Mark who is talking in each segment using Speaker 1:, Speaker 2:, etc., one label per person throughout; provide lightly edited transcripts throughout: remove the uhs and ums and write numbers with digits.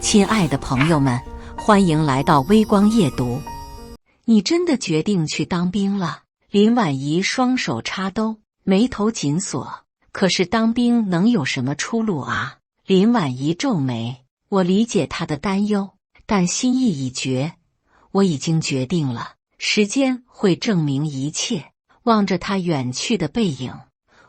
Speaker 1: 亲爱的朋友们，欢迎来到微光夜读。你真的决定去当兵了？林婉仪双手插兜，眉头紧锁。可是当兵能有什么出路啊？林婉仪皱眉，我理解她的担忧，但心意已决。我已经决定了，时间会证明一切。望着她远去的背影，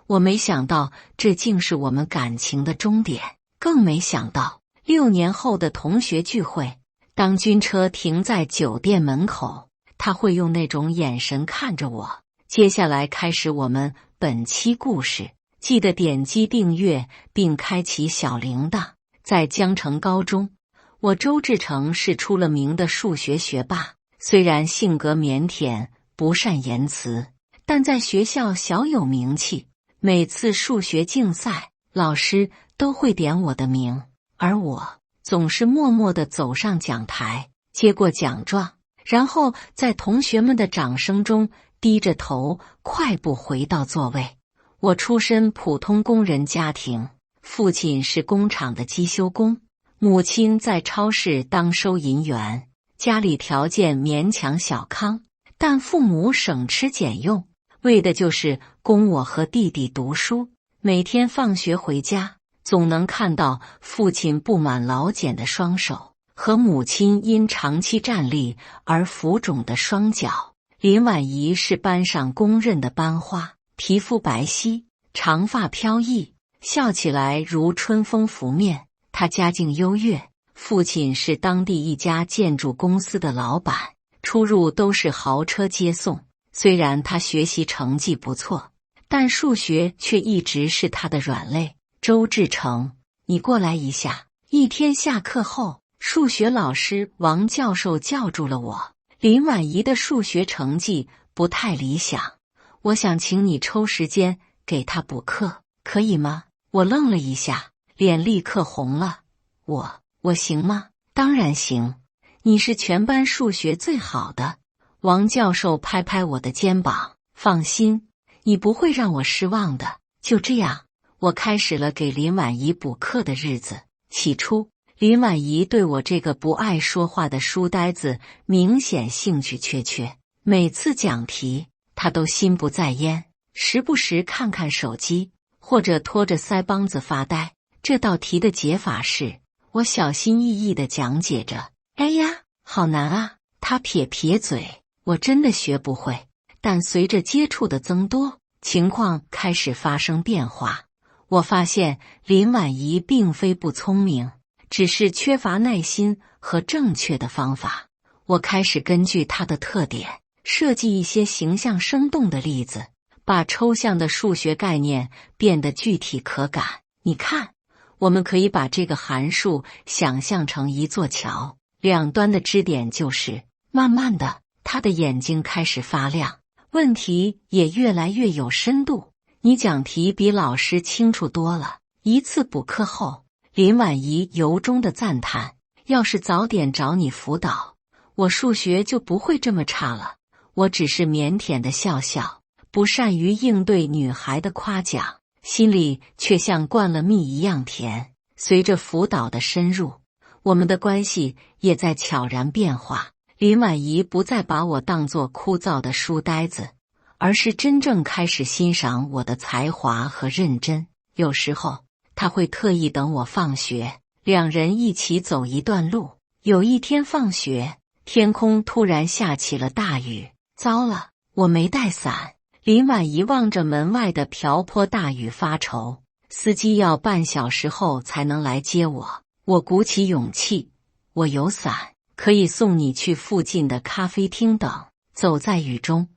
Speaker 1: 我没想到这竟是我们感情的终点，更没想到6年后的同学聚会，当军车停在酒店门口，他会用那种眼神看着我。接下来开始我们本期故事，记得点击订阅并开启小铃铛。在江城高中，我周志成是出了名的数学学霸，虽然性格腼腆，不善言辞，但在学校小有名气。每次数学竞赛，老师都会点我的名，而我总是默默地走上讲台，接过奖状，然后在同学们的掌声中低着头快步回到座位。我出身普通工人家庭，父亲是工厂的机修工，母亲在超市当收银员，家里条件勉强小康，但父母省吃俭用，为的就是供我和弟弟读书。每天放学回家，总能看到父亲布满老茧的双手和母亲因长期站立而浮肿的双脚。林婉仪是班上公认的班花，皮肤白皙，长发飘逸，笑起来如春风拂面。她家境优越，父亲是当地一家建筑公司的老板，出入都是豪车接送。虽然她学习成绩不错，但数学却一直是她的软肋。周志成，你过来一下。一天下课后，数学老师王教授叫住了我。林婉仪的数学成绩不太理想，我想请你抽时间给她补课，可以吗？我愣了一下，脸立刻红了。我行吗？当然行，你是全班数学最好的。王教授拍拍我的肩膀，放心，你不会让我失望的。就这样，我开始了给林婉仪补课的日子。起初，林婉仪对我这个不爱说话的书呆子明显兴趣缺缺，每次讲题，她都心不在焉，时不时看看手机，或者拖着腮帮子发呆。这道题的解法是，我小心翼翼地讲解着。哎呀，好难啊！她撇撇嘴，我真的学不会。但随着接触的增多，情况开始发生变化。我发现林婉仪并非不聪明，只是缺乏耐心和正确的方法。我开始根据她的特点，设计一些形象生动的例子，把抽象的数学概念变得具体可感。你看，我们可以把这个函数想象成一座桥，两端的支点就是。慢慢的，她的眼睛开始发亮，问题也越来越有深度。你讲题比老师清楚多了。一次补课后，林婉仪由衷的赞叹，要是早点找你辅导，我数学就不会这么差了。我只是腼腆的笑笑，不善于应对女孩的夸奖，心里却像灌了蜜一样甜。随着辅导的深入，我们的关系也在悄然变化。林婉仪不再把我当作枯燥的书呆子，而是真正开始欣赏我的才华和认真。有时候，她会特意等我放学，两人一起走一段路。有一天放学，天空突然下起了大雨。糟了，我没带伞。林婉仪望着门外的瓢泼大雨发愁，司机要半小时后才能来接我。我鼓起勇气，我有伞，可以送你去附近的咖啡厅等。走在雨中，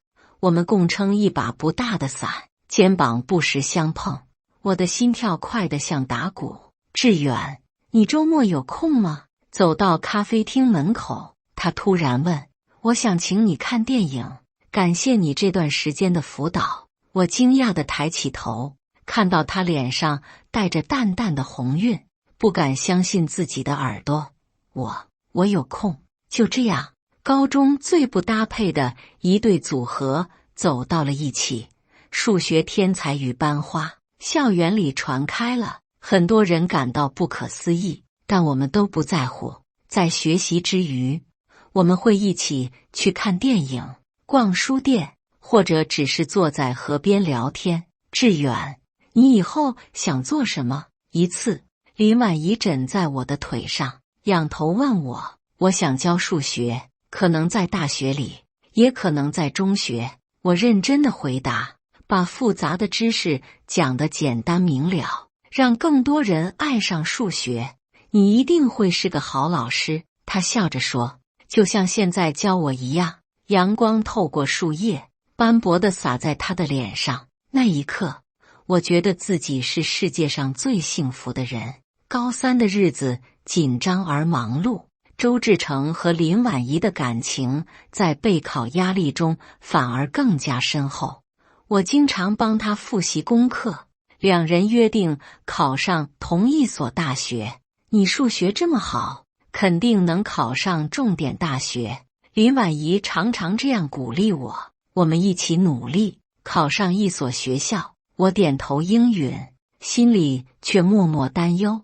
Speaker 1: 我们共撑一把不大的伞，肩膀不时相碰。我的心跳快得像打鼓。志远，你周末有空吗？走到咖啡厅门口，他突然问，我想请你看电影，感谢你这段时间的辅导。我惊讶地抬起头，看到他脸上带着淡淡的红晕，不敢相信自己的耳朵。我有空。就这样，高中最不搭配的一对组合走到了一起。数学天才与班花，校园里传开了，很多人感到不可思议。但我们都不在乎。在学习之余，我们会一起去看电影、逛书店，或者只是坐在河边聊天。志远，你以后想做什么？一次，林婉仪枕在我的腿上，仰头问我。我想教数学，可能在大学里，也可能在中学。我认真的回答，把复杂的知识讲得简单明了，让更多人爱上数学。你一定会是个好老师，他笑着说，就像现在教我一样。阳光透过树叶，斑驳地洒在他的脸上。那一刻，我觉得自己是世界上最幸福的人。高三的日子紧张而忙碌，周志成和林婉仪的感情在备考压力中反而更加深厚。我经常帮他复习功课，两人约定考上同一所大学。你数学这么好，肯定能考上重点大学。林婉仪常常这样鼓励我，我们一起努力，考上一所学校。我点头应允，心里却默默担忧。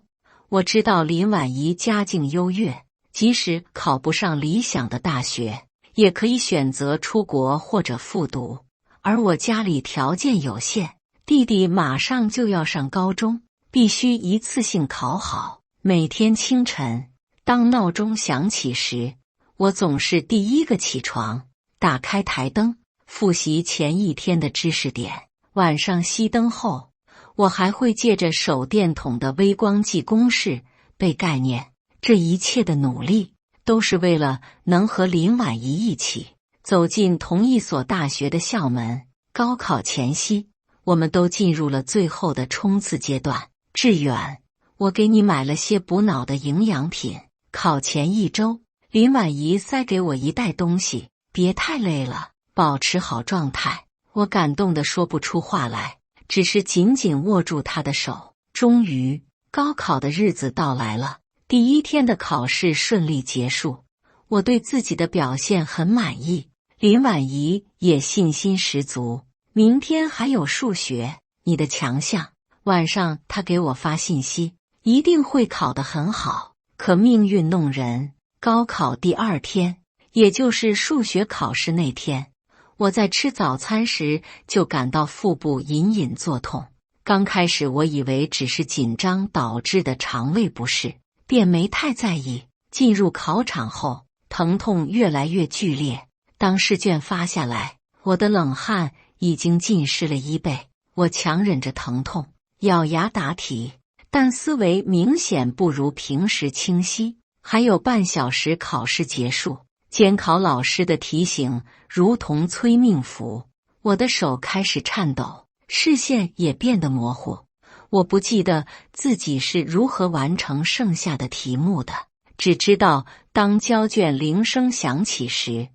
Speaker 1: 我知道林婉仪家境优越，即使考不上理想的大学，也可以选择出国或者复读。而我家里条件有限，弟弟马上就要上高中，必须一次性考好。每天清晨，当闹钟响起时，我总是第一个起床，打开台灯，复习前一天的知识点。晚上熄灯后，我还会借着手电筒的微光记公式、背概念。这一切的努力，都是为了能和林婉仪一起走进同一所大学的校门。高考前夕，我们都进入了最后的冲刺阶段。志远，我给你买了些补脑的营养品。考前一周，林婉仪塞给我一袋东西，别太累了，保持好状态。我感动得说不出话来，只是紧紧握住她的手。终于，高考的日子到来了。第一天的考试顺利结束，我对自己的表现很满意。林婉仪也信心十足，明天还有数学，你的强项。晚上她给我发信息，一定会考得很好。可命运弄人，高考第二天，也就是数学考试那天，我在吃早餐时就感到腹部隐隐作痛。刚开始我以为只是紧张导致的肠胃不适，便没太在意。进入考场后，疼痛越来越剧烈。当试卷发下来，我的冷汗已经浸湿了衣背。我强忍着疼痛，咬牙答题，但思维明显不如平时清晰。还有半小时考试结束，监考老师的提醒如同催命符，我的手开始颤抖，视线也变得模糊。我不记得自己是如何完成剩下的题目的，只知道当交卷铃声响起时，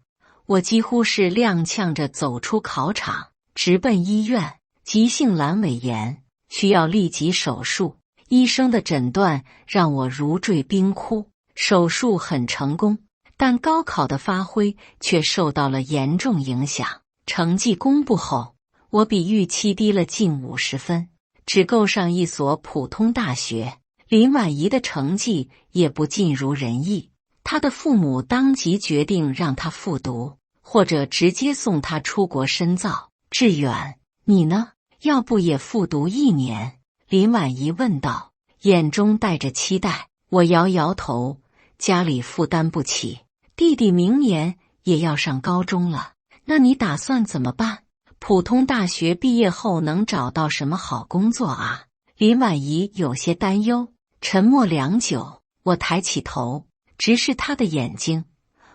Speaker 1: 我几乎是踉跄着走出考场，直奔医院。急性阑尾炎，需要立即手术。医生的诊断让我如坠冰窟。手术很成功，但高考的发挥却受到了严重影响。成绩公布后，我比预期低了近50分，只够上一所普通大学。林婉仪的成绩也不尽如人意，她的父母当即决定让她复读，或者直接送她出国深造。志远，你呢？要不也复读1年？林婉仪问道，眼中带着期待。我摇摇头，家里负担不起，弟弟明年也要上高中了。那你打算怎么办？普通大学毕业后能找到什么好工作啊？林婉仪有些担忧，沉默良久。我抬起头，直视她的眼睛。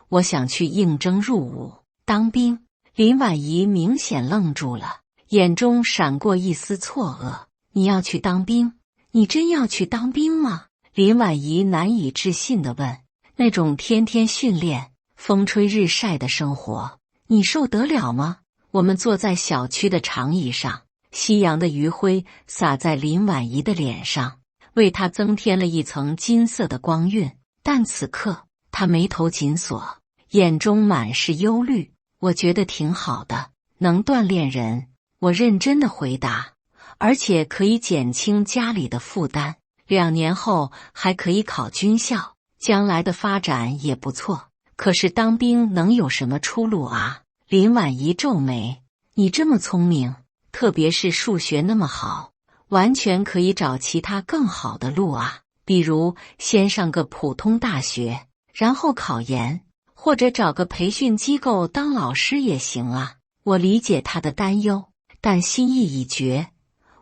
Speaker 1: 我想去应征入伍，当兵。林婉仪明显愣住了，眼中闪过一丝错愕。你要去当兵？你真要去当兵吗？林婉仪难以置信地问。那种天天训练、风吹日晒的生活，你受得了吗？我们坐在小区的长椅上，夕阳的余晖洒在林婉仪的脸上，为她增添了一层金色的光晕。但此刻，她眉头紧锁，眼中满是忧虑。我觉得挺好的，能锻炼人。我认真地回答，而且可以减轻家里的负担。2年后还可以考军校，将来的发展也不错。可是当兵能有什么出路啊？林婉仪皱眉，你这么聪明，特别是数学那么好，完全可以找其他更好的路啊。比如先上个普通大学，然后考研，或者找个培训机构当老师也行啊。我理解他的担忧，但心意已决，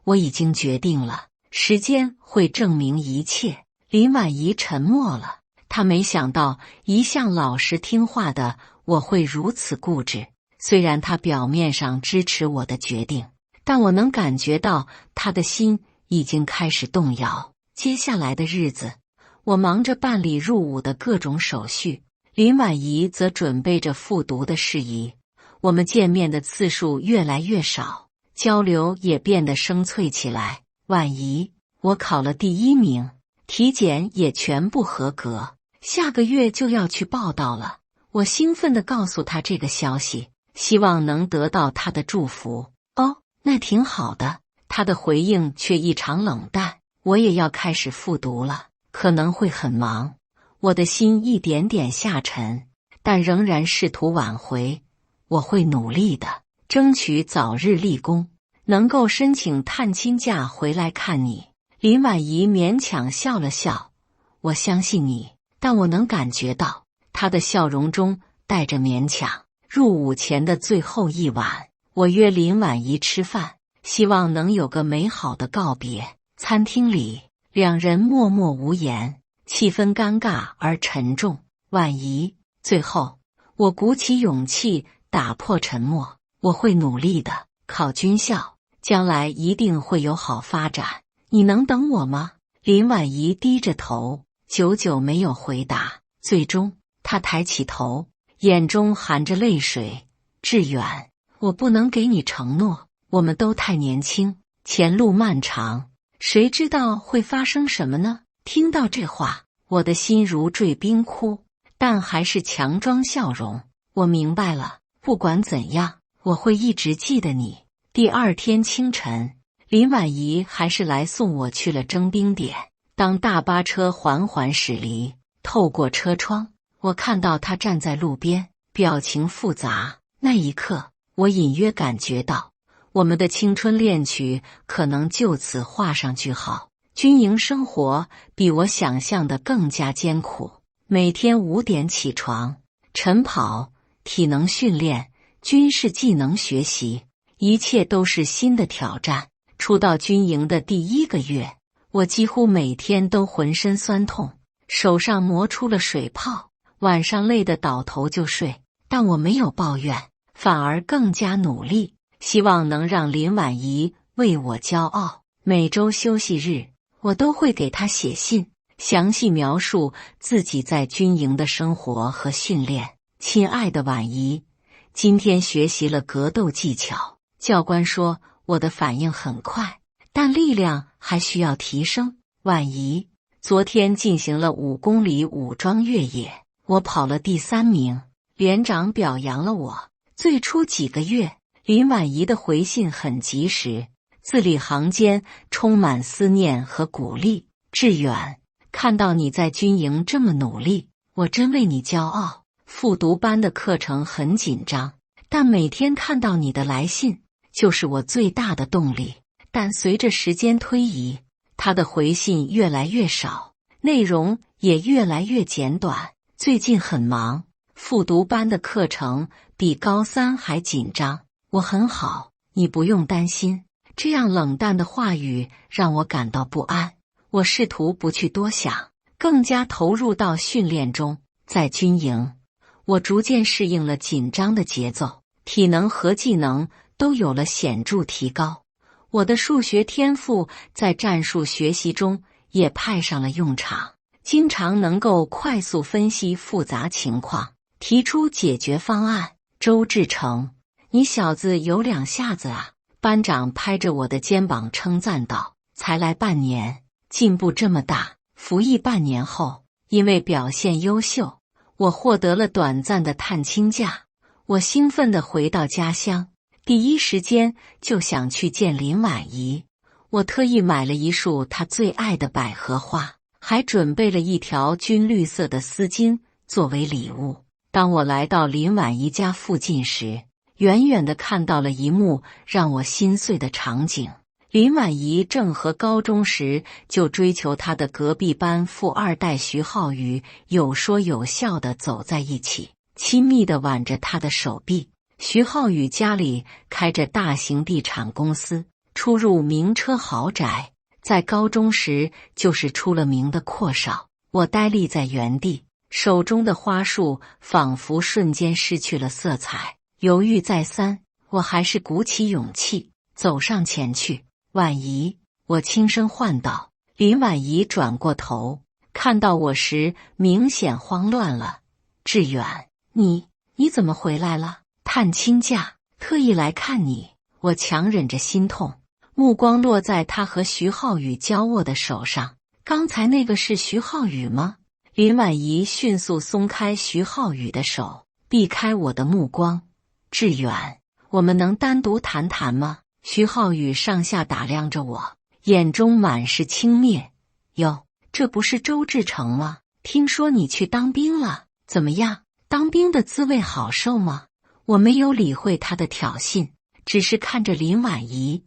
Speaker 1: 我已经决定了，时间会证明一切。林婉仪沉默了，她没想到一向老实听话的我会如此固执。虽然她表面上支持我的决定，但我能感觉到她的心已经开始动摇。接下来的日子，我忙着办理入伍的各种手续，林婉仪则准备着复读的事宜。我们见面的次数越来越少，交流也变得生脆起来。婉仪，我考了第1名，体检也全部合格，下个月就要去报到了。我兴奋地告诉她这个消息，希望能得到她的祝福。哦，那挺好的。她的回应却异常冷淡。我也要开始复读了，可能会很忙。我的心一点点下沉，但仍然试图挽回。我会努力的，争取早日立功，能够申请探亲假回来看你。林婉仪勉强笑了笑，我相信你，但我能感觉到她的笑容中带着勉强。入伍前的最后一晚，我约林婉仪吃饭，希望能有个美好的告别。餐厅里，两人默默无言，气氛尴尬而沉重。婉仪，最后，我鼓起勇气打破沉默。我会努力的，考军校，将来一定会有好发展。你能等我吗？林婉仪低着头，久久没有回答。最终，她抬起头，眼中含着泪水。志远，我不能给你承诺，我们都太年轻，前路漫长。谁知道会发生什么呢？听到这话，我的心如坠冰窟，但还是强装笑容。我明白了，不管怎样，我会一直记得你。第2天清晨，林婉仪还是来送我去了征兵点。当大巴车缓缓驶离，透过车窗，我看到她站在路边，表情复杂。那一刻，我隐约感觉到我们的青春恋曲可能就此画上句号。军营生活比我想象的更加艰苦，每天5点起床，晨跑、体能训练、军事技能学习，一切都是新的挑战。初到军营的第1个月，我几乎每天都浑身酸痛，手上磨出了水泡，晚上累得倒头就睡。但我没有抱怨，反而更加努力，希望能让林婉仪为我骄傲。每周休息日，我都会给她写信，详细描述自己在军营的生活和训练。亲爱的婉仪，今天学习了格斗技巧，教官说我的反应很快，但力量还需要提升。婉仪，昨天进行了5公里武装越野，我跑了第3名，连长表扬了我。最初几个月，林婉仪的回信很及时，字里行间充满思念和鼓励。志远，看到你在军营这么努力，我真为你骄傲。复读班的课程很紧张，但每天看到你的来信，就是我最大的动力。但随着时间推移，他的回信越来越少，内容也越来越简短。最近很忙，复读班的课程比高3还紧张。我很好，你不用担心。这样冷淡的话语让我感到不安。我试图不去多想，更加投入到训练中。在军营，我逐渐适应了紧张的节奏，体能和技能都有了显著提高。我的数学天赋在战术学习中也派上了用场，经常能够快速分析复杂情况，提出解决方案。周志成，你小子有2下子啊！班长拍着我的肩膀称赞道，才来半年，进步这么大。服役半年后，因为表现优秀，我获得了短暂的探亲假。我兴奋地回到家乡，第一时间就想去见林婉仪。我特意买了一束他最爱的百合花，还准备了一条军绿色的丝巾作为礼物。当我来到林婉仪家附近时，远远地看到了一幕让我心碎的场景。林婉仪正和高中时就追求她的隔壁班富二代徐浩宇有说有笑地走在一起，亲密地挽着他的手臂。徐浩宇家里开着大型地产公司，出入名车豪宅，在高中时就是出了名的阔少。我呆立在原地，手中的花束仿佛瞬间失去了色彩，犹豫再三，我还是鼓起勇气走上前去。婉仪，我轻声唤道。林婉仪转过头，看到我时明显慌乱了。志远，你怎么回来了？探亲假，特意来看你。我强忍着心痛，目光落在他和徐浩宇交握的手上。刚才那个是徐浩宇吗？林婉仪迅速松开徐浩宇的手，避开我的目光。志远，我们能单独谈谈吗？徐浩宇上下打量着我，眼中满是轻蔑。哟，这不是周志成吗？听说你去当兵了，怎么样？当兵的滋味好受吗？我没有理会他的挑衅，只是看着林婉仪。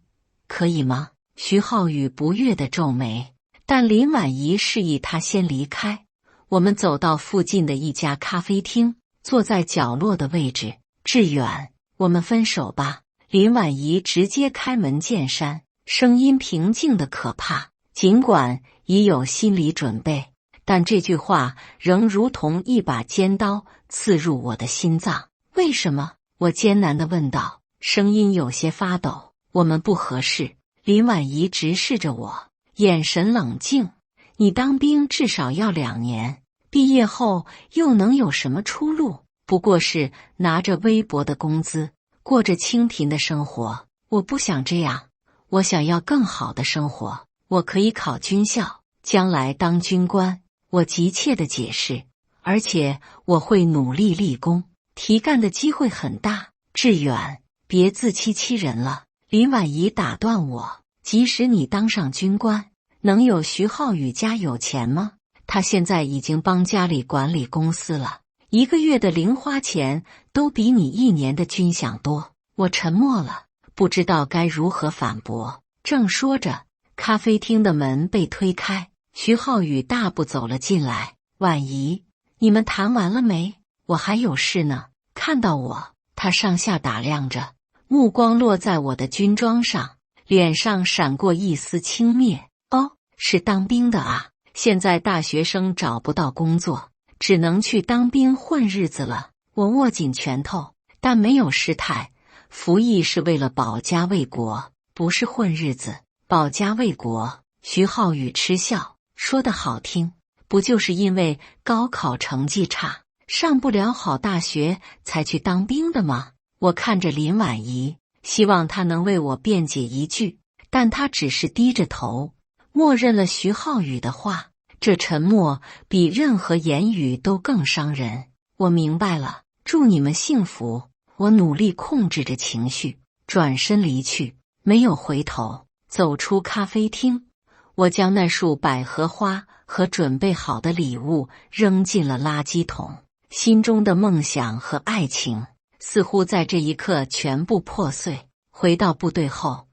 Speaker 1: 可以吗？徐浩宇不悦地皱眉，但林婉仪示意他先离开。我们走到附近的一家咖啡厅，坐在角落的位置。志远，我们分手吧。林婉仪直接开门见山，声音平静的可怕。尽管已有心理准备，但这句话仍如同一把尖刀刺入我的心脏。为什么？我艰难地问道，声音有些发抖。我们不合适。林婉仪直视着我，眼神冷静。你当兵至少要2年，毕业后又能有什么出路？不过是拿着微薄的工资，过着清贫的生活。我不想这样，我想要更好的生活。我可以考军校，将来当军官。我急切地解释，而且我会努力立功，提干的机会很大。志远，别自欺欺人了。林婉仪打断我，即使你当上军官，能有徐浩宇家有钱吗？他现在已经帮家里管理公司了，1个月的零花钱都比你1年的军饷多。我沉默了，不知道该如何反驳。正说着，咖啡厅的门被推开，徐浩宇大步走了进来。婉仪，你们谈完了没？我还有事呢。看到我，他上下打量着，目光落在我的军装上，脸上闪过一丝轻蔑。哦，是当兵的啊，现在大学生找不到工作，只能去当兵混日子了。我握紧拳头，但没有失态。服役是为了保家卫国，不是混日子。保家卫国，徐浩宇嗤笑，说得好听，不就是因为高考成绩差，上不了好大学才去当兵的吗？我看着林婉仪，希望她能为我辩解一句，但她只是低着头，默认了徐浩宇的话。这沉默比任何言语都更伤人。我明白了，祝你们幸福。我努力控制着情绪，转身离去，没有回头。走出咖啡厅，我将那束百合花和准备好的礼物扔进了垃圾桶。心中的梦想和爱情似乎在这一刻全部破碎。回到部队后，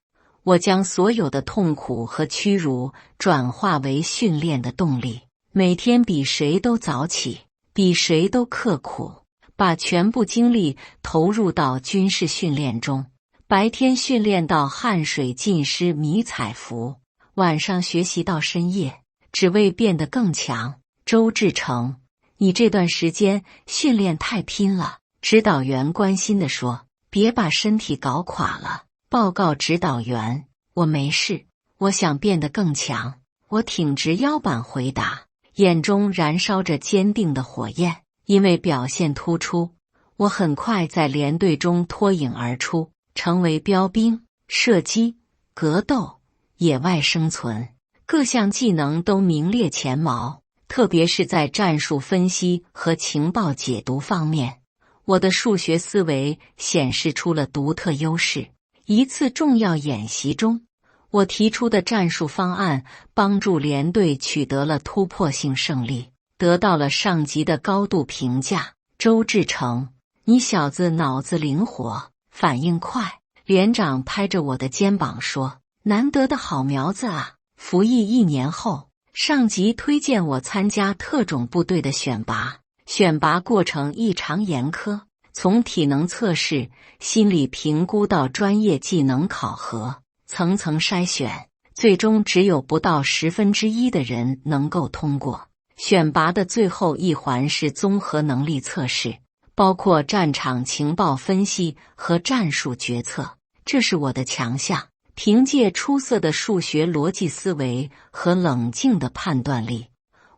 Speaker 1: 我将所有的痛苦和屈辱转化为训练的动力，每天比谁都早起，比谁都刻苦，把全部精力投入到军事训练中。白天训练到汗水浸湿迷彩服，晚上学习到深夜，只为变得更强。周志成，你这段时间训练太拼了。指导员关心地说，别把身体搞垮了。报告指导员，我没事，我想变得更强。我挺直腰板回答，眼中燃烧着坚定的火焰。因为表现突出，我很快在连队中脱颖而出，成为标兵、射击、格斗、野外生存，各项技能都名列前茅。特别是在战术分析和情报解读方面，我的数学思维显示出了独特优势。一次重要演习中，我提出的战术方案帮助连队取得了突破性胜利，得到了上级的高度评价。周志成，你小子脑子灵活，反应快。连长拍着我的肩膀说：“难得的好苗子啊！”服役1年后，上级推荐我参加特种部队的选拔，选拔过程异常严苛，从体能测试、心理评估到专业技能考核，层层筛选，最终只有不到1/10的人能够通过。选拔的最后一环是综合能力测试，包括战场情报分析和战术决策，这是我的强项。凭借出色的数学逻辑思维和冷静的判断力，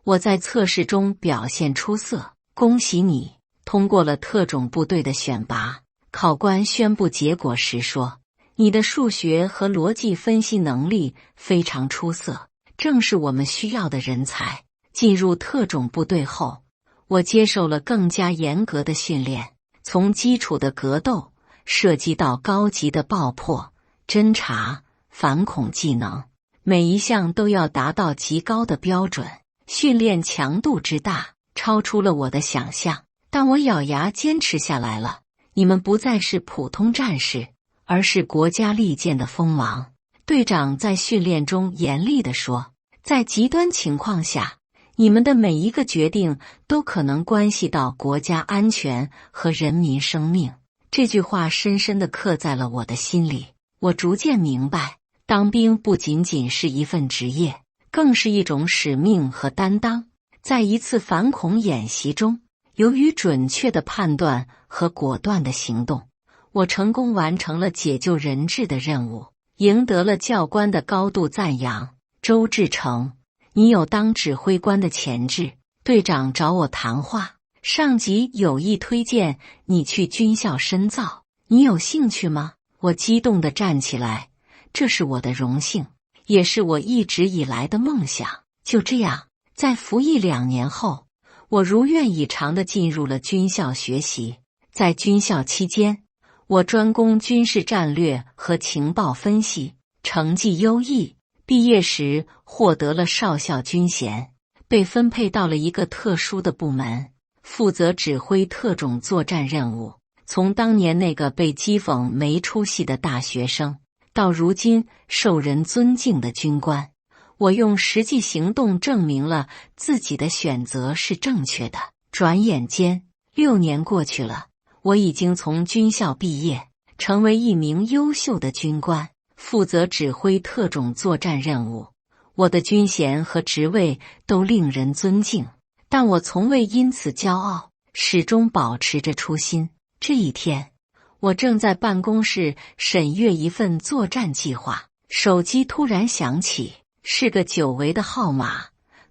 Speaker 1: 我在测试中表现出色。恭喜你通过了特种部队的选拔。考官宣布结果时说：“你的数学和逻辑分析能力非常出色，正是我们需要的人才。”进入特种部队后，我接受了更加严格的训练，从基础的格斗涉及到高级的爆破、侦察、反恐技能，每一项都要达到极高的标准。训练强度之大，超出了我的想象，但我咬牙坚持下来了。你们不再是普通战士，而是国家利剑的锋芒。队长在训练中严厉地说：“在极端情况下，你们的每一个决定都可能关系到国家安全和人民生命。”这句话深深地刻在了我的心里。我逐渐明白，当兵不仅仅是一份职业，更是一种使命和担当。在一次反恐演习中，由于准确的判断和果断的行动，我成功完成了解救人质的任务，赢得了教官的高度赞扬。周志成，你有当指挥官的潜质。队长找我谈话，上级有意推荐你去军校深造，你有兴趣吗？我激动地站起来，这是我的荣幸，也是我一直以来的梦想。就这样，在服役2年后，我如愿以偿地进入了军校学习。在军校期间，我专攻军事战略和情报分析，成绩优异。毕业时获得了少校军衔，被分配到了一个特殊的部门，负责指挥特种作战任务。从当年那个被讥讽没出息的大学生，到如今受人尊敬的军官，我用实际行动证明了自己的选择是正确的。转眼间6年过去了，我已经从军校毕业，成为一名优秀的军官，负责指挥特种作战任务。我的军衔和职位都令人尊敬，但我从未因此骄傲，始终保持着初心。这一天，我正在办公室审阅一份作战计划，手机突然响起，是个久违的号码，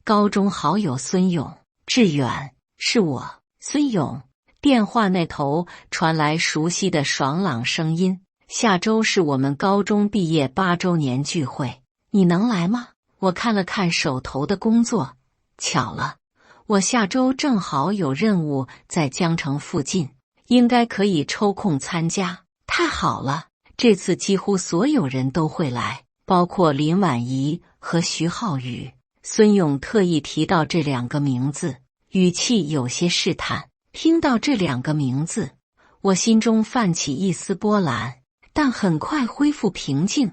Speaker 1: 高中好友孙勇。志远，是我，孙勇。电话那头传来熟悉的爽朗声音：“下周是我们高中毕业8周年聚会，你能来吗？”我看了看手头的工作，巧了，我下周正好有任务在江城附近，应该可以抽空参加。太好了，这次几乎所有人都会来，包括林婉仪和徐浩宇。孙勇特意提到这2个名字，语气有些试探。听到这2个名字，我心中泛起一丝波澜，但很快恢复平静。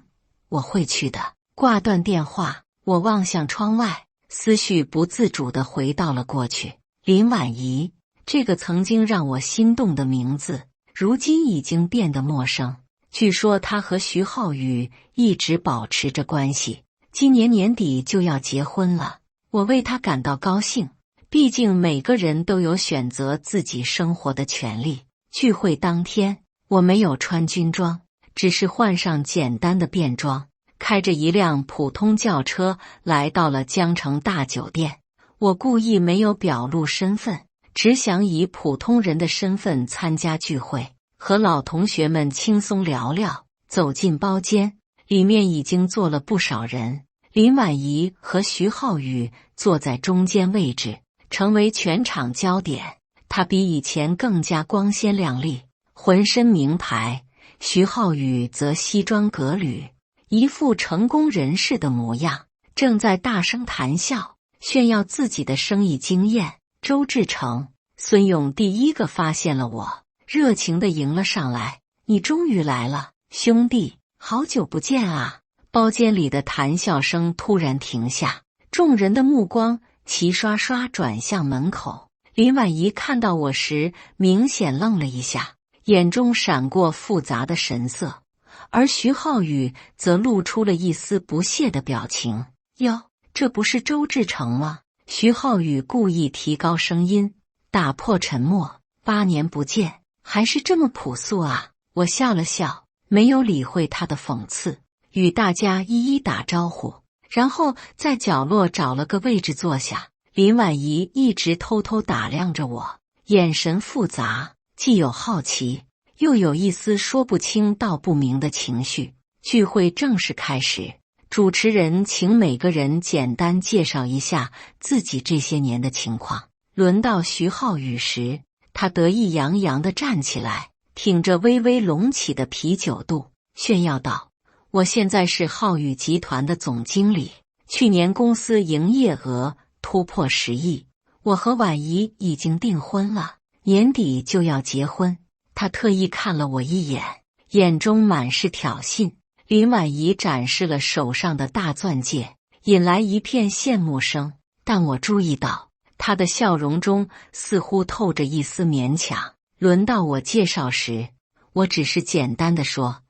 Speaker 1: 我会去的。挂断电话，我望向窗外，思绪不自主地回到了过去。林婉仪，这个曾经让我心动的名字，如今已经变得陌生。据说她和徐浩宇一直保持着关系，今年年底就要结婚了。我为她感到高兴，毕竟每个人都有选择自己生活的权利。聚会当天，我没有穿军装，只是换上简单的便装，开着一辆普通轿车来到了江城大酒店。我故意没有表露身份，只想以普通人的身份参加聚会，和老同学们轻松聊聊。走进包间，里面已经坐了不少人，林婉仪和徐浩宇坐在中间位置，成为全场焦点。他比以前更加光鲜亮丽，浑身名牌；徐浩宇则西装革履，一副成功人士的模样，正在大声谈笑，炫耀自己的生意经验。周志成、孙勇第一个发现了我，热情地迎了上来：“你终于来了，兄弟，好久不见啊！”包间里的谈笑声突然停下，众人的目光齐刷刷转向门口。林婉仪看到我时，明显愣了一下，眼中闪过复杂的神色，而徐浩宇则露出了一丝不屑的表情。哟，这不是周志成吗？徐浩宇故意提高声音，打破沉默。8年不见，还是这么朴素啊！我笑了笑，没有理会他的讽刺，与大家一一打招呼，然后在角落找了个位置坐下。林婉仪一直偷偷打量着我，眼神复杂，既有好奇，又有一丝说不清道不明的情绪。聚会正式开始，主持人请每个人简单介绍一下自己这些年的情况。轮到徐浩宇时，他得意洋洋地站起来，挺着微微隆起的啤酒肚，炫耀道：“我现在是浩宇集团的总经理，去年公司营业额突破10亿，我和婉仪已经订婚了，年底就要结婚。”他特意看了我一眼，眼中满是挑衅。林婉仪展示了手上的大钻戒，引来一片羡慕声，但我注意到她的笑容中似乎透着一丝勉强。轮到我介绍时，我只是简单的说：“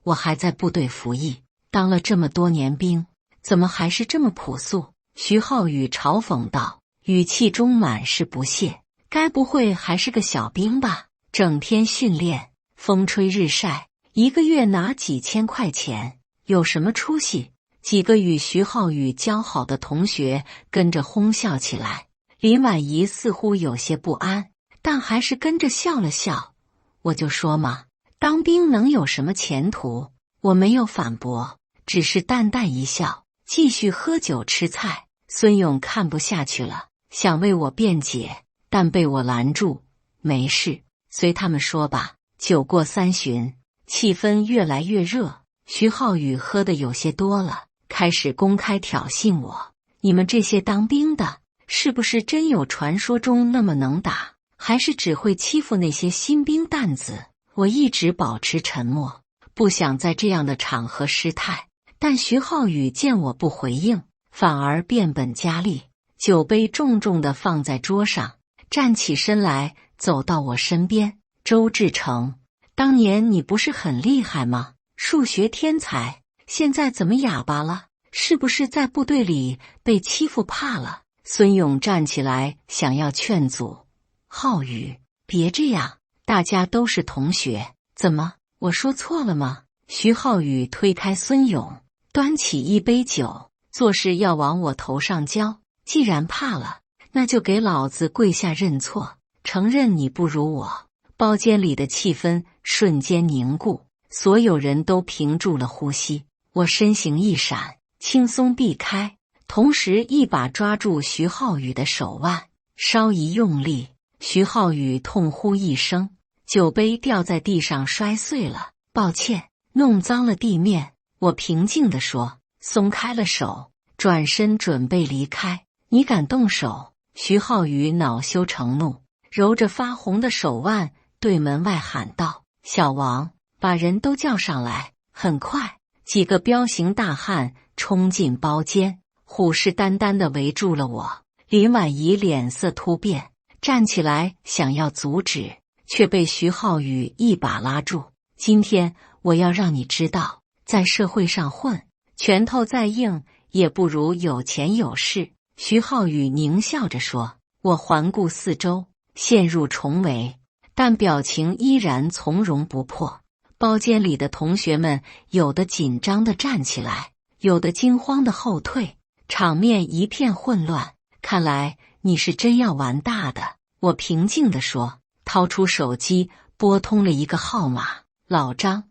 Speaker 1: 我还在部队服役，当了这么多年兵，怎么还是这么朴素？”徐浩宇嘲讽道，语气中满是不屑：“该不会还是个小兵吧？整天训练，风吹日晒，一个月拿几千块钱，有什么出息？”几个与徐浩宇交好的同学跟着哄笑起来。林婉仪似乎有些不安，但还是跟着笑了笑。我就说嘛，当兵能有什么前途？我没有反驳，只是淡淡一笑，继续喝酒吃菜。孙勇看不下去了，想为我辩解，但被我拦住。没事，随他们说吧。酒过3巡，气氛越来越热，徐浩宇喝得有些多了，开始公开挑衅我：“你们这些当兵的，是不是真有传说中那么能打，还是只会欺负那些新兵蛋子？”我一直保持沉默，不想在这样的场合失态，但徐浩宇见我不回应，反而变本加厉，酒杯重重地放在桌上，站起身来，走到我身边：“周志成，当年你不是很厉害吗？数学天才，现在怎么哑巴了？是不是在部队里被欺负怕了？”孙勇站起来想要劝阻：“浩宇，别这样，大家都是同学，怎么，我说错了吗？”徐浩宇推开孙勇，端起一杯酒，做事要往我头上浇。“既然怕了，那就给老子跪下认错，承认你不如我。”包间里的气氛瞬间凝固，所有人都屏住了呼吸。我身形一闪，轻松避开，同时一把抓住徐浩宇的手腕，稍一用力，徐浩宇痛呼一声，酒杯掉在地上摔碎了。“抱歉，弄脏了地面。”我平静地说，松开了手，转身准备离开。“你敢动手？”徐浩宇恼羞成怒，揉着发红的手腕对门外喊道：“小王，把人都叫上来！”很快，几个彪形大汉冲进包间，虎视眈眈地围住了我。林婉仪脸色突变，站起来想要阻止，却被徐浩宇一把拉住：“今天我要让你知道，在社会上混，拳头再硬也不如有钱有势。”徐浩宇狞笑着说。我环顾四周，陷入重围，但表情依然从容不迫。包间里的同学们有的紧张地站起来，有的惊慌地后退，场面一片混乱。“看来你是真要玩大的。”我平静地说，掏出手机拨通了一个号码：“老张，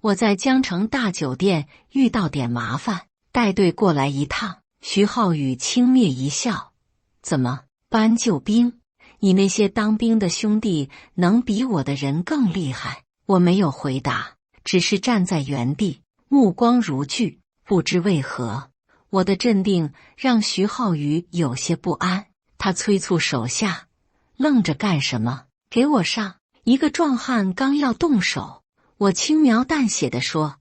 Speaker 1: 我在江城大酒店遇到点麻烦，带队过来一趟。”徐浩宇轻蔑一笑：“怎么，搬救兵？你那些当兵的兄弟能比我的人更厉害？”我没有回答，只是站在原地，目光如炬。不知为何，我的镇定让徐浩宇有些不安。他催促手下：“愣着干什么？给我上！”一个壮汉刚要动手，我轻描淡写地说：“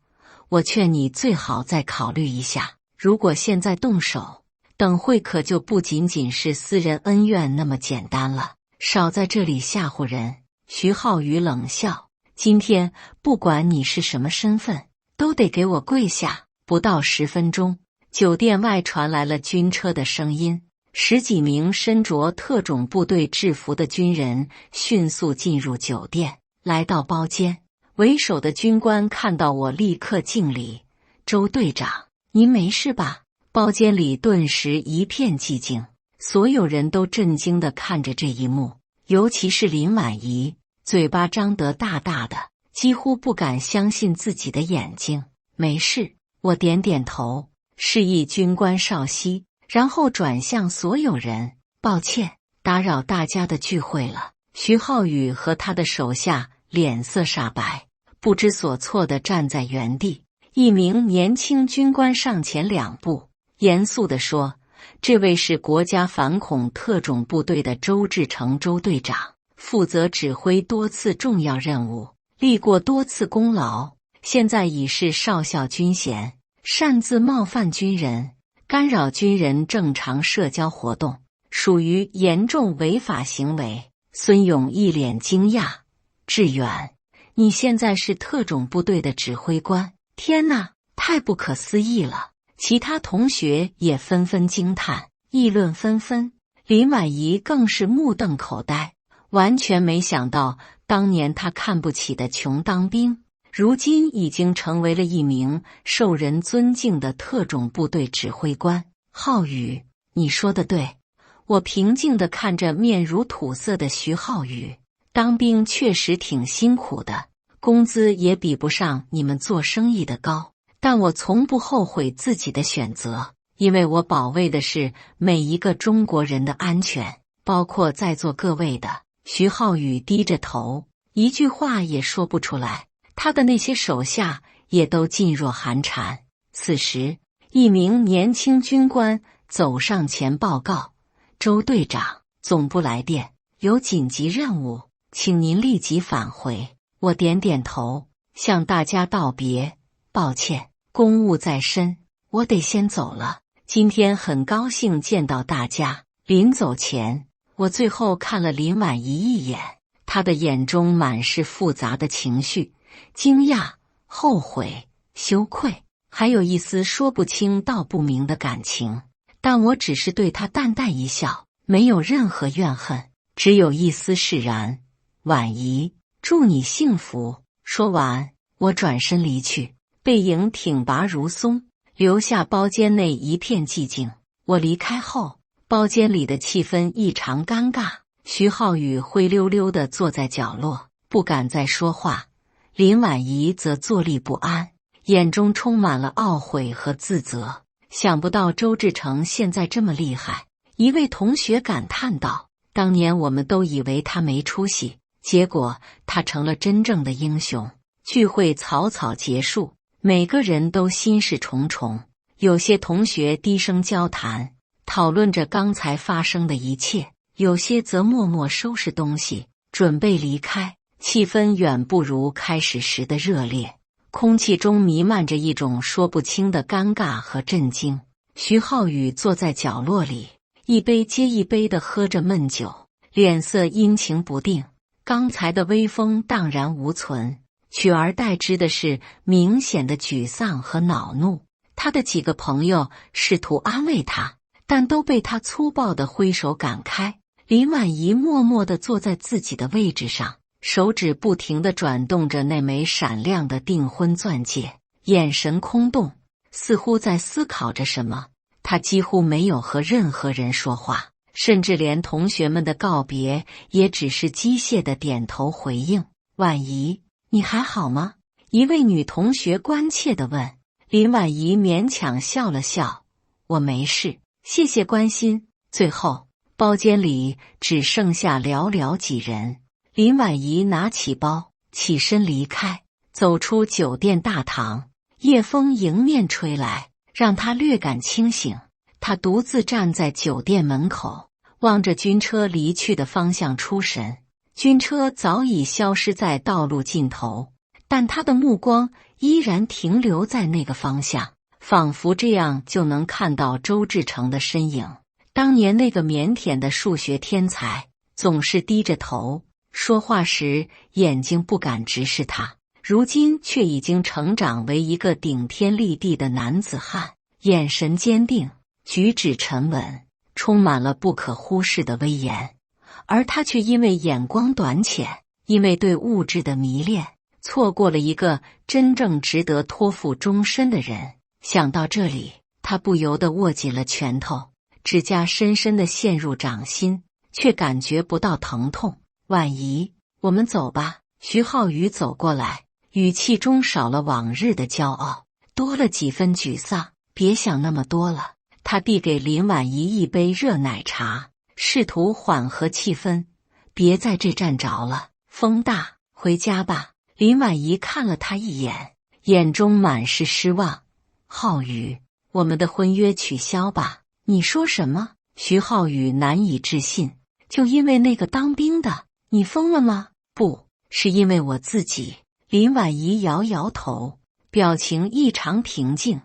Speaker 1: 我劝你最好再考虑一下，如果现在动手，等会可就不仅仅是私人恩怨那么简单了。少在这里吓唬人。”徐浩宇冷笑：“今天不管你是什么身份，都得给我跪下。”不到10分钟，酒店外传来了军车的声音，10几名身着特种部队制服的军人迅速进入酒店，来到包间。为首的军官看到我，立刻敬礼：“周队长，您没事吧？”包间里顿时一片寂静，所有人都震惊地看着这一幕，尤其是林婉仪，嘴巴张得大大的，几乎不敢相信自己的眼睛。“没事。”我点点头，示意军官稍息，然后转向所有人：“抱歉，打扰大家的聚会了。”徐浩宇和他的手下脸色煞白，不知所措地站在原地。一名年轻军官上前2步，严肃地说：“这位是国家反恐特种部队的周志成周队长，负责指挥多次重要任务，立过多次功劳。现在已是少校军衔，擅自冒犯军人，干扰军人正常社交活动，属于严重违法行为。”孙勇一脸惊讶：“志远，你现在是特种部队的指挥官？天哪，太不可思议了！”其他同学也纷纷惊叹，议论纷纷。林婉仪更是目瞪口呆，完全没想到当年他看不起的穷当兵，如今已经成为了一名受人尊敬的特种部队指挥官。“浩宇，你说的对。”我平静地看着面如土色的徐浩宇，“当兵确实挺辛苦的，工资也比不上你们做生意的高，但我从不后悔自己的选择，因为我保卫的是每一个中国人的安全，包括在座各位的。”徐浩宇低着头，一句话也说不出来。他的那些手下也都噤若寒蝉。此时，一名年轻军官走上前报告：“周队长，总部来电，有紧急任务，请您立即返回。”我点点头，向大家道别：“抱歉，公务在身，我得先走了。今天很高兴见到大家。”临走前，我最后看了林婉仪一眼，她的眼中满是复杂的情绪，惊讶、后悔、羞愧，还有一丝说不清道不明的感情。但我只是对她淡淡一笑，没有任何怨恨，只有一丝释然。“婉仪，祝你幸福。”说完，我转身离去，背影挺拔如松，留下包间内一片寂静。我离开后，包间里的气氛异常尴尬。徐浩宇灰溜溜地坐在角落，不敢再说话。林婉仪则坐立不安，眼中充满了懊悔和自责。想不到周志成现在这么厉害，一位同学感叹道：“当年我们都以为他没出息，结果他成了真正的英雄。”聚会草草结束，每个人都心事重重。有些同学低声交谈，讨论着刚才发生的一切；有些则默默收拾东西，准备离开。气氛远不如开始时的热烈，空气中弥漫着一种说不清的尴尬和震惊。徐浩宇坐在角落里，一杯接一杯地喝着闷酒，脸色阴晴不定。刚才的威风荡然无存，取而代之的是明显的沮丧和恼怒。他的几个朋友试图安慰他，但都被他粗暴地挥手赶开。林婉仪默默地坐在自己的位置上，手指不停地转动着那枚闪亮的订婚钻戒，眼神空洞，似乎在思考着什么。他几乎没有和任何人说话，甚至连同学们的告别也只是机械的点头回应。“婉仪，你还好吗？”一位女同学关切地问。林婉仪勉强笑了笑：“我没事，谢谢关心。”最后，包间里只剩下寥寥几人。林婉仪拿起包，起身离开，走出酒店大堂。夜风迎面吹来，让他略感清醒。他独自站在酒店门口，望着军车离去的方向出神。军车早已消失在道路尽头，但他的目光依然停留在那个方向，仿佛这样就能看到周志成的身影。当年那个腼腆的数学天才，总是低着头，说话时眼睛不敢直视他，如今却已经成长为一个顶天立地的男子汉，眼神坚定，举止沉稳，充满了不可忽视的威严。而他却因为眼光短浅，因为对物质的迷恋，错过了一个真正值得托付终身的人。想到这里，他不由得握紧了拳头，指甲深深地陷入掌心，却感觉不到疼痛。婉仪，我们走吧。徐浩宇走过来，语气中少了往日的骄傲，多了几分沮丧。别想那么多了。他递给林婉仪一杯热奶茶，试图缓和气氛。别在这站着了，风大，回家吧。林婉仪看了他一眼，眼中满是失望。浩宇，我们的婚约取消吧。你说什么？徐浩宇难以置信。就因为那个当兵的？你疯了吗？不，是因为我自己。林婉仪摇摇头，表情异常平静。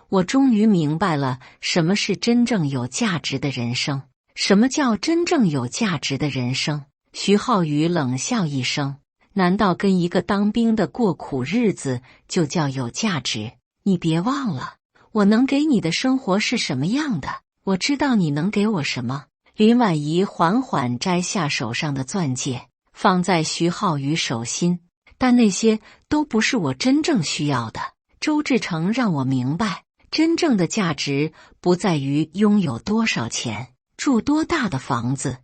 Speaker 1: 我终于明白了什么是真正有价值的人生。什么叫真正有价值的人生？徐浩宇冷笑一声，难道跟一个当兵的过苦日子就叫有价值？你别忘了，我能给你的生活是什么样的，我知道你能给我什么。林婉仪缓缓摘下手上的钻戒，放在徐浩宇手心。但那些都不是我真正需要的。周志成让我明白，真正的价值不在于拥有多少钱，住多大的房子，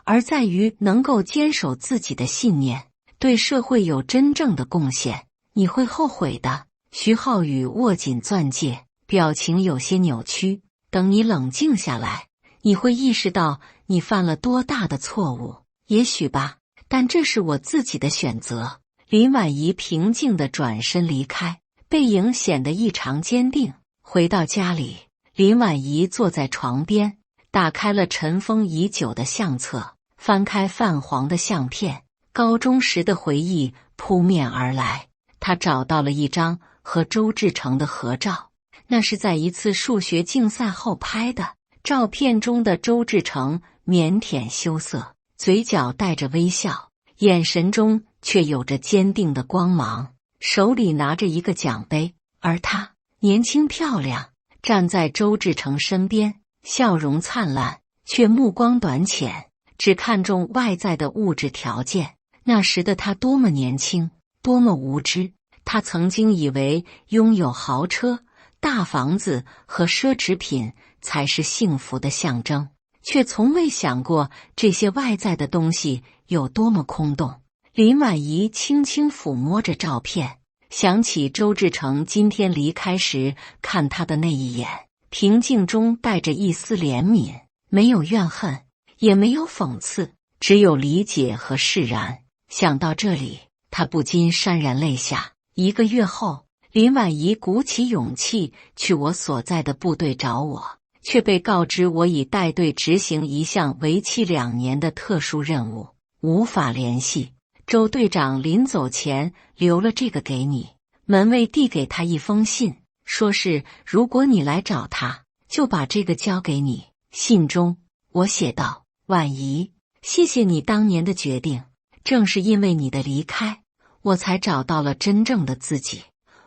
Speaker 1: 而在于能够坚守自己的信念，对社会有真正的贡献。你会后悔的。徐浩宇握紧钻戒，表情有些扭曲。等你冷静下来，你会意识到你犯了多大的错误。也许吧，但这是我自己的选择。林婉仪平静地转身离开，背影显得异常坚定。回到家里，林婉仪坐在床边，打开了尘封已久的相册，翻开泛黄的相片，高中时的回忆扑面而来。她找到了一张和周志成的合照，那是在一次数学竞赛后拍的。照片中的周志成腼腆羞涩，嘴角带着微笑，眼神中却有着坚定的光芒，手里拿着一个奖杯。而她年轻漂亮，站在周志成身边，笑容灿烂，却目光短浅，只看重外在的物质条件。那时的她多么年轻，多么无知。她曾经以为拥有豪车、大房子和奢侈品才是幸福的象征，却从未想过这些外在的东西有多么空洞。林婉仪轻轻抚摸着照片，想起周志成今天离开时看他的那一眼，平静中带着一丝怜悯，没有怨恨，也没有讽刺，只有理解和释然。想到这里，他不禁潸然泪下。1个月后，林婉仪鼓起勇气去我所在的部队找我，却被告知我已带队执行一项为期2年的特殊任务，无法联系。周队长临走前留了这个给你。门卫递给他一封信，说是如果你来找他，就把这个交给你。信中我写道：婉仪，谢谢你当年的决定，正是因为你的离开，我才找到了真正的自己。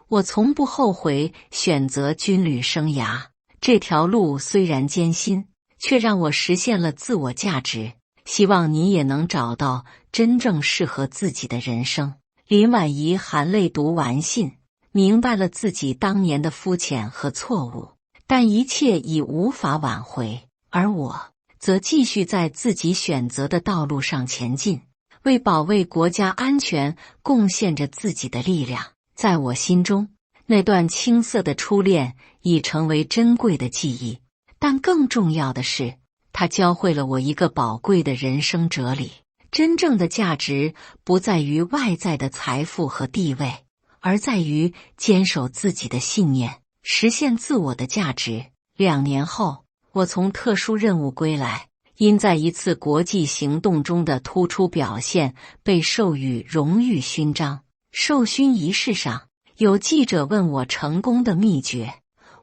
Speaker 1: 我从不后悔选择军旅生涯，这条路虽然艰辛，却让我实现了自我价值。希望你也能找到真正适合自己的人生。林婉仪含泪读完信，明白了自己当年的肤浅和错误，但一切已无法挽回。而我则继续在自己选择的道路上前进，为保卫国家安全贡献着自己的力量。在我心中，那段青涩的初恋已成为珍贵的记忆，但更重要的是，它教会了我一个宝贵的人生哲理：真正的价值不在于外在的财富和地位，而在于坚守自己的信念，实现自我的价值。2年后，我从特殊任务归来，因在一次国际行动中的突出表现，被授予荣誉勋章。授勋仪式上，有记者问我成功的秘诀，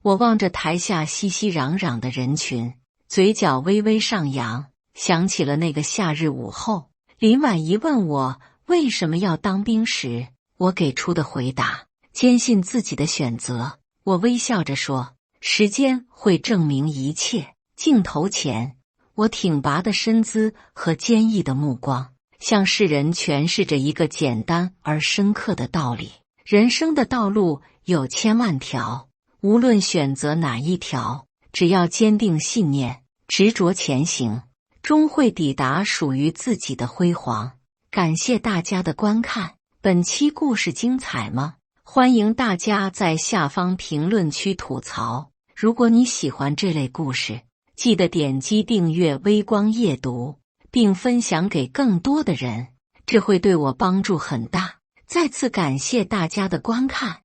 Speaker 1: 我望着台下熙熙攘攘的人群，嘴角微微上扬，想起了那个夏日午后，林婉仪问我为什么要当兵时，我给出的回答，坚信自己的选择。我微笑着说，时间会证明一切。镜头前，我挺拔的身姿和坚毅的目光，向世人诠释着一个简单而深刻的道理：人生的道路有千万条，无论选择哪一条，只要坚定信念，执着前行，终会抵达属于自己的辉煌。感谢大家的观看，本期故事精彩吗？欢迎大家在下方评论区吐槽。如果你喜欢这类故事，记得点击订阅微光夜读，并分享给更多的人，这会对我帮助很大。再次感谢大家的观看。